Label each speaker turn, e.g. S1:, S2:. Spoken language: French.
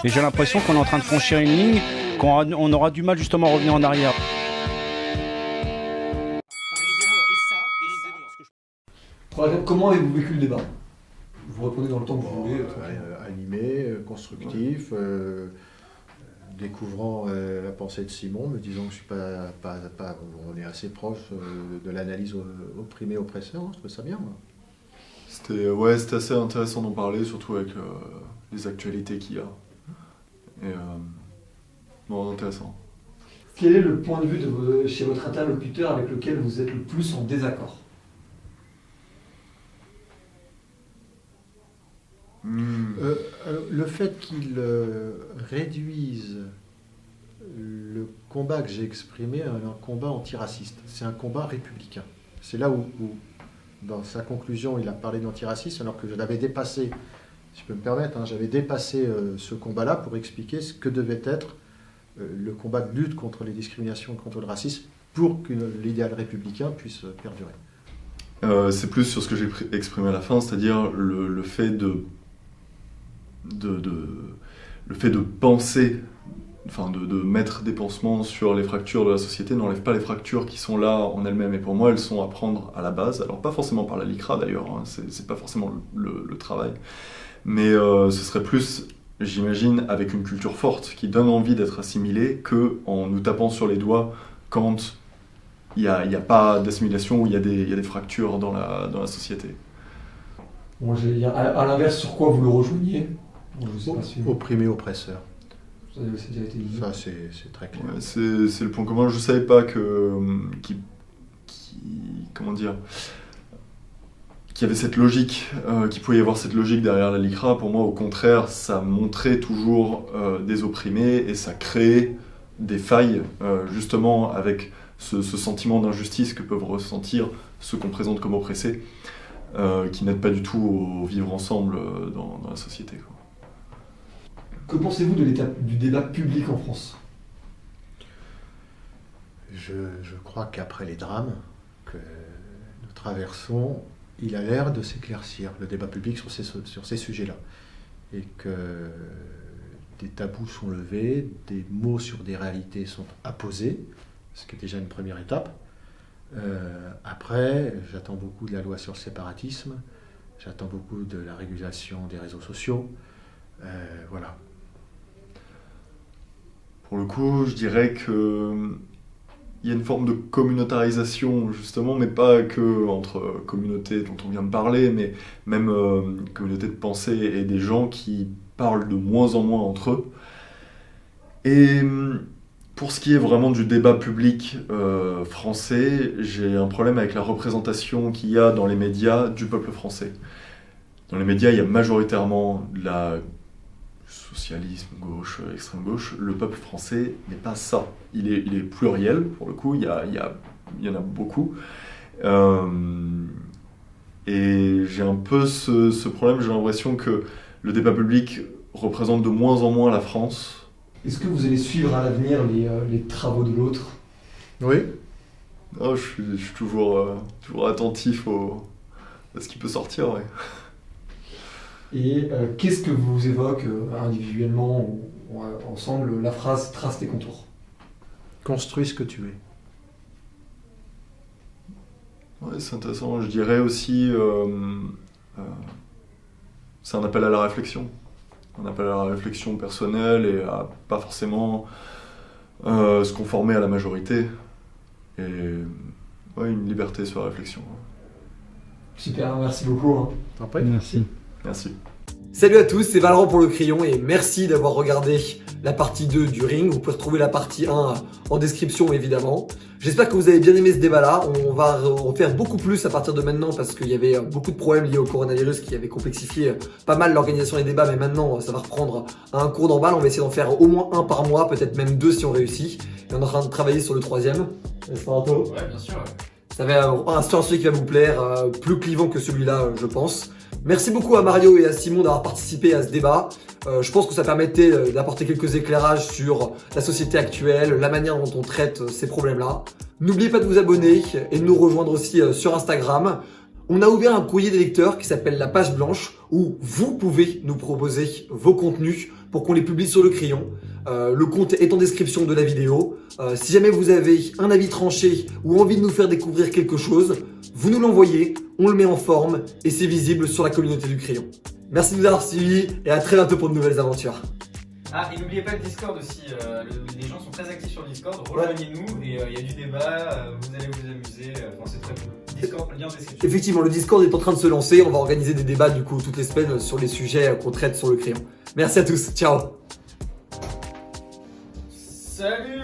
S1: Et j'ai l'impression qu'on est en train de franchir une ligne, qu'on aura du mal justement à revenir en arrière.
S2: Comment avez-vous vécu le débat? Vous répondez dans le temps que vous voulez.
S3: Animé, constructif, découvrant la pensée de Simon, me disant que je suis pas on est assez proche de l'analyse opprimé-oppresseur, je trouve ça bien. Moi.
S4: C'était assez intéressant d'en parler, surtout avec les actualités qu'il y a. Et bon, intéressant.
S2: Quel est le point de vue chez votre interlocuteur avec lequel vous êtes le plus en désaccord?
S3: Le fait qu'il réduise le combat que j'ai exprimé à un combat antiraciste, c'est un combat républicain. C'est là où, dans sa conclusion, il a parlé d'antiracisme, alors que je l'avais dépassé, si je peux me permettre, j'avais dépassé ce combat-là pour expliquer ce que devait être le combat de lutte contre les discriminations, contre le racisme, pour que l'idéal républicain puisse perdurer.
S4: C'est plus sur ce que j'ai exprimé à la fin, c'est-à-dire le fait de penser, enfin de mettre des pansements sur les fractures de la société n'enlève pas les fractures qui sont là en elles-mêmes. Et pour moi, elles sont à prendre à la base. Alors pas forcément par la LICRA d'ailleurs, c'est pas forcément le travail. Mais ce serait plus, j'imagine, avec une culture forte qui donne envie d'être assimilée qu'en nous tapant sur les doigts quand il n'y a pas d'assimilation, où il y a des fractures dans la société.
S2: Bon, à l'inverse, sur quoi vous le rejoignez? Je sais pas si...
S3: Opprimé-oppresseur.
S2: Ça a déjà été dit.
S3: Ça, c'est très clair.
S4: Ouais, c'est le point commun. Je ne savais pas comment dire, qu'il y avait cette logique, qu'il pouvait y avoir cette logique derrière la LICRA. Pour moi, au contraire, ça montrait toujours des opprimés et ça créait des failles, justement, avec ce sentiment d'injustice que peuvent ressentir ceux qu'on présente comme oppressés, qui n'aident pas du tout au vivre ensemble dans la société, quoi.
S2: Que pensez-vous de l'état du débat public en France?
S3: Je crois qu'après les drames que nous traversons, il a l'air de s'éclaircir, le débat public sur ces sujets-là. Et que des tabous sont levés, des mots sur des réalités sont apposés, ce qui est déjà une première étape. Après, j'attends beaucoup de la loi sur le séparatisme, j'attends beaucoup de la régulation des réseaux sociaux. Voilà.
S4: Pour le coup, je dirais qu'il y a une forme de communautarisation, justement, mais pas que entre communautés dont on vient de parler, mais même communautés de pensée et des gens qui parlent de moins en moins entre eux. Et pour ce qui est vraiment du débat public français, j'ai un problème avec la représentation qu'il y a dans les médias du peuple français. Dans les médias, il y a majoritairement de la socialisme, gauche, extrême gauche. Le peuple français n'est pas ça. Il est pluriel, pour le coup, il y en a beaucoup. Et j'ai un peu ce problème, j'ai l'impression que le débat public représente de moins en moins la France.
S2: Est-ce que vous allez suivre à l'avenir les travaux de l'autre?
S4: Oui. Oh, je suis toujours attentif à ce qui peut sortir, ouais.
S2: Et qu'est-ce que vous évoque individuellement ou ensemble la phrase « trace tes contours ».
S3: Construis ce que tu es.
S4: Ouais, c'est intéressant. Je dirais aussi, c'est un appel à la réflexion. Un appel à la réflexion personnelle et à pas forcément se conformer à la majorité. Et ouais, une liberté sur la réflexion.
S2: Super, merci beaucoup.
S1: Merci.
S4: Merci.
S2: Salut à tous, c'est Valorant pour le crayon et merci d'avoir regardé la partie 2 du ring. Vous pouvez retrouver la partie 1 en description évidemment. J'espère que vous avez bien aimé ce débat là. On va en faire beaucoup plus à partir de maintenant parce qu'il y avait beaucoup de problèmes liés au coronavirus qui avaient complexifié pas mal l'organisation des débats, mais maintenant ça va reprendre à un cours d'emballe. On va essayer d'en faire au moins un par mois, peut-être même 2 si on réussit. Et on est en train de travailler sur le 3e. N'est-ce pas, Anto ?
S5: Ouais, bien sûr. Ouais.
S2: Ça va un sujet qui va vous plaire, plus clivant que celui-là, je pense. Merci beaucoup à Mario et à Simon d'avoir participé à ce débat. Je pense que ça permettait d'apporter quelques éclairages sur la société actuelle, la manière dont on traite ces problèmes-là. N'oubliez pas de vous abonner et de nous rejoindre aussi sur Instagram. On a ouvert un courrier des lecteurs qui s'appelle la page blanche où vous pouvez nous proposer vos contenus pour qu'on les publie sur le crayon. Le compte est en description de la vidéo. Si jamais vous avez un avis tranché ou envie de nous faire découvrir quelque chose, vous nous l'envoyez, on le met en forme et c'est visible sur la communauté du crayon. Merci de nous avoir suivis et à très bientôt pour de nouvelles aventures.
S5: Ah, et n'oubliez pas le Discord aussi, les gens sont très actifs sur le Discord, rejoignez-nous et il y a du débat, vous allez vous amuser, enfin c'est très cool. Discord, lien en description.
S2: Effectivement, le Discord est en train de se lancer, on va organiser des débats du coup toutes les semaines sur les sujets qu'on traite sur le crayon. Merci à tous, ciao.
S5: Salut.